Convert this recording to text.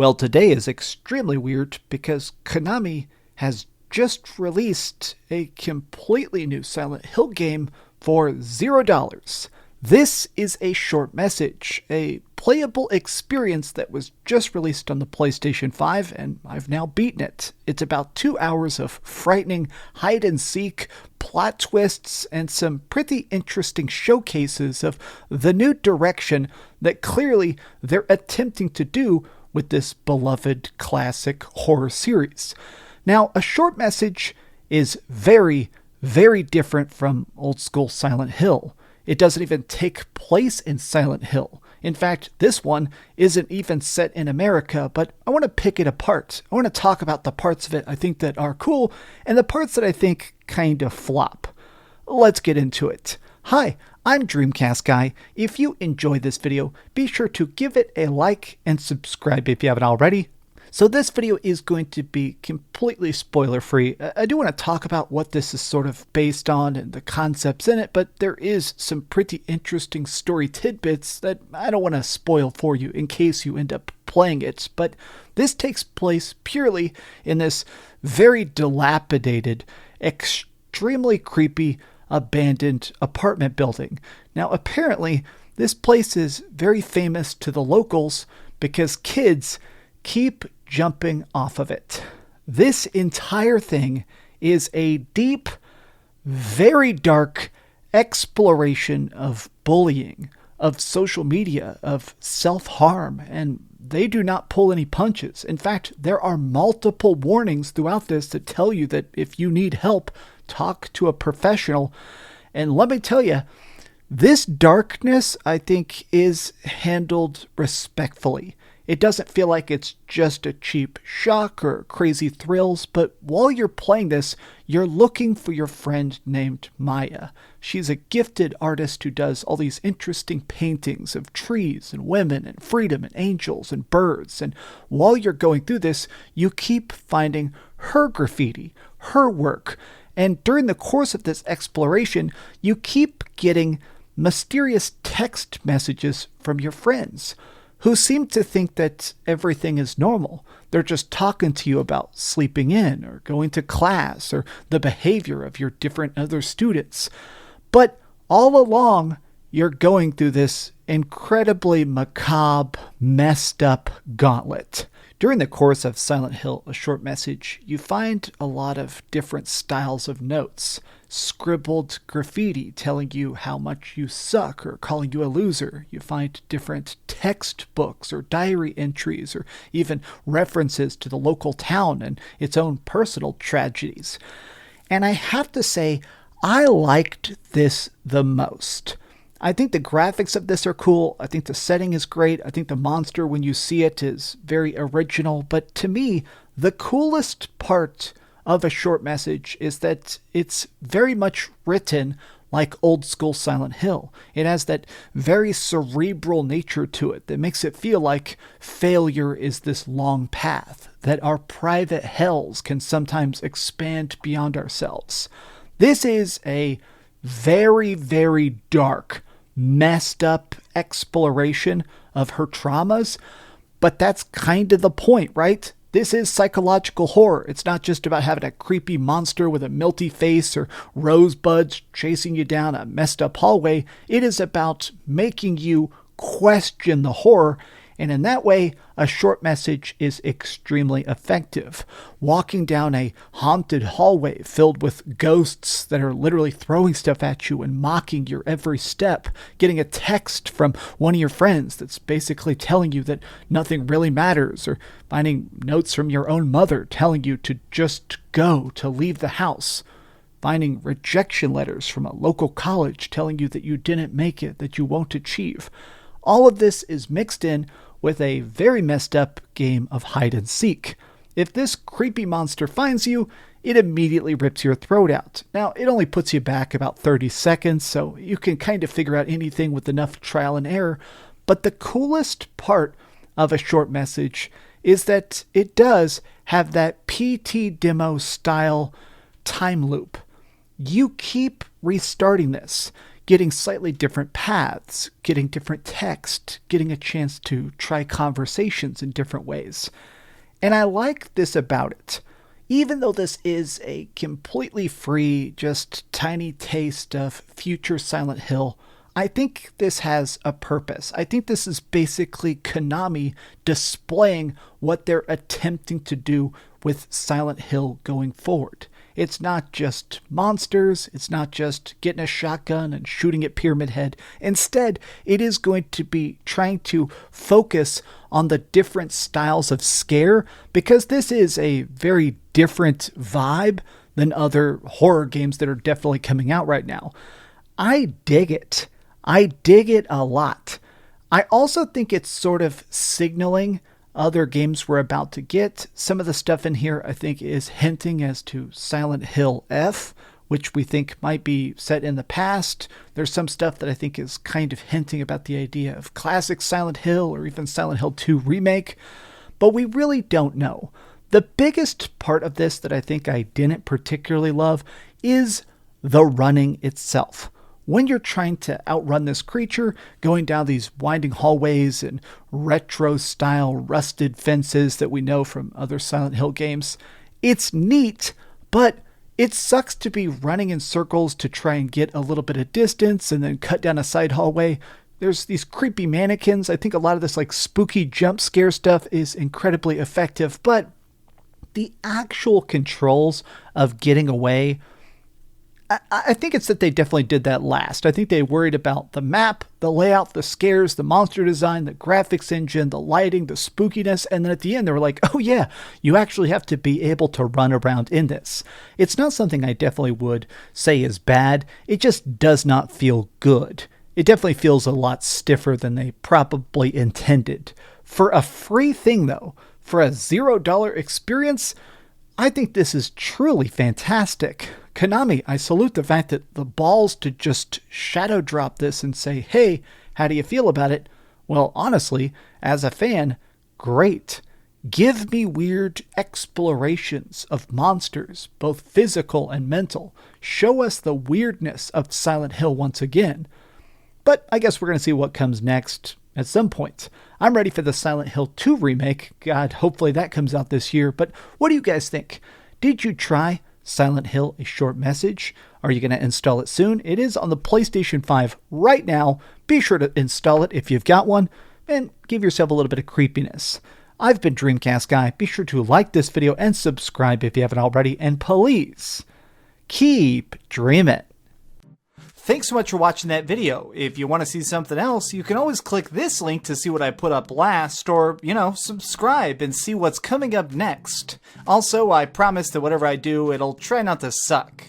Well, today is extremely weird because Konami has just released a completely new Silent Hill game for $0. This is a short message, a playable experience that was just released on the PlayStation 5, and I've now beaten it. It's about 2 hours of frightening hide and seek, plot twists, and some pretty interesting showcases of the new direction that clearly they're attempting to do with this beloved classic horror series. Now, a short message is very, very different from old school Silent Hill. It doesn't even take place in Silent Hill. In fact, this one isn't even set in America, but I want to pick it apart. I want to talk about the parts of it I think that are cool and the parts that I think kind of flop. Let's get into it. Hi, I'm DreamcastGuy. If you enjoyed this video, be sure to give it a like and subscribe if you haven't already. So this video is going to be completely spoiler-free. I do want to talk about what this is sort of based on and the concepts in it, but there is some pretty interesting story tidbits that I don't want to spoil for you in case you end up playing it. But this takes place purely in this very dilapidated, extremely creepy, abandoned apartment building. Now, apparently, this place is very famous to the locals because kids keep jumping off of it. This entire thing is a deep, very dark exploration of bullying, of social media, of self-harm, and they do not pull any punches. In fact, there are multiple warnings throughout this that tell you that if you need help, talk to a professional. And let me tell you, this darkness, I think, is handled respectfully. It doesn't feel like it's just a cheap shock or crazy thrills, but while you're playing this, you're looking for your friend named Maya. She's a gifted artist who does all these interesting paintings of trees and women and freedom and angels and birds. And while you're going through this, you keep finding her graffiti, her work. And during the course of this exploration, you keep getting mysterious text messages from your friends who seem to think that everything is normal. They're just talking to you about sleeping in or going to class or the behavior of your different other students. But all along, you're going through this incredibly macabre, messed up gauntlet. During the course of Silent Hill, a short message, you find a lot of different styles of notes. Scribbled graffiti telling you how much you suck or calling you a loser. You find different textbooks or diary entries or even references to the local town and its own personal tragedies. And I have to say, I liked this the most. I think the graphics of this are cool. I think the setting is great. I think the monster, when you see it, is very original. But to me, the coolest part of a short message is that it's very much written like old school Silent Hill. It has that very cerebral nature to it that makes it feel like failure is this long path, that our private hells can sometimes expand beyond ourselves. This is a very, very dark, messed up exploration of her traumas, but that's kind of the point, right? This is psychological horror. It's not just about having a creepy monster with a milty face or rosebuds chasing you down a messed up hallway. It is about making you question the horror, and in that way, a short message is extremely effective. Walking down a haunted hallway filled with ghosts that are literally throwing stuff at you and mocking your every step. Getting a text from one of your friends that's basically telling you that nothing really matters. Or finding notes from your own mother telling you to just go, to leave the house. Finding rejection letters from a local college telling you that you didn't make it, that you won't achieve. All of this is mixed in with a very messed up game of hide and seek. If this creepy monster finds you, it immediately rips your throat out. Now, it only puts you back about 30 seconds, so you can kind of figure out anything with enough trial and error. But the coolest part of a short message is that it does have that PT demo style time loop. You keep restarting this. getting slightly different paths, getting different text, getting a chance to try conversations in different ways. And I like this about it. Even though this is a completely free, just tiny taste of future Silent Hill, I think this has a purpose. I think this is basically Konami displaying what they're attempting to do with Silent Hill going forward. It's not just monsters, it's not just getting a shotgun and shooting at Pyramid Head. Instead, it is going to be trying to focus on the different styles of scare, because this is a very different vibe than other horror games that are definitely coming out right now. I dig it. I dig it a lot. I also think it's sort of signaling other games we're about to get. Some of the stuff in here I think is hinting as to Silent Hill F, which we think might be set in the past. There's some stuff that I think is kind of hinting about the idea of classic Silent Hill or even Silent Hill 2 remake, but we really don't know. The biggest part of this that I think I didn't particularly love is the running itself. When you're trying to outrun this creature, going down these winding hallways and retro-style rusted fences that we know from other Silent Hill games, it's neat, but it sucks to be running in circles to try and get a little bit of distance and then cut down a side hallway. There's these creepy mannequins. I think a lot of this like spooky jump scare stuff is incredibly effective, but the actual controls of getting away, I think it's that they definitely did that last. I think they worried about the map, the layout, the scares, the monster design, the graphics engine, the lighting, the spookiness, and then at the end they were like, oh yeah, you actually have to be able to run around in this. It's not something I definitely would say is bad. It just does not feel good. It definitely feels a lot stiffer than they probably intended. For a free thing though, for a $0 experience, I think this is truly fantastic. Konami, I salute the fact that the balls to just shadow drop this and say, hey, how do you feel about it? Well, honestly, as a fan, great. Give me weird explorations of monsters, both physical and mental. Show us the weirdness of Silent Hill once again. But I guess we're going to see what comes next at some point. I'm ready for the Silent Hill 2 remake. God, hopefully that comes out this year. But what do you guys think? Did you try Silent Hill: A Short Message? Are you going to install it soon? It is on the PlayStation 5 right now. Be sure to install it if you've got one, and give yourself a little bit of creepiness. I've been DreamcastGuy. Be sure to like this video and subscribe if you haven't already, and please keep dreaming. Thanks so much for watching that video. If you want to see something else, you can always click this link to see what I put up last, or, subscribe and see what's coming up next. Also, I promise that whatever I do, it'll try not to suck.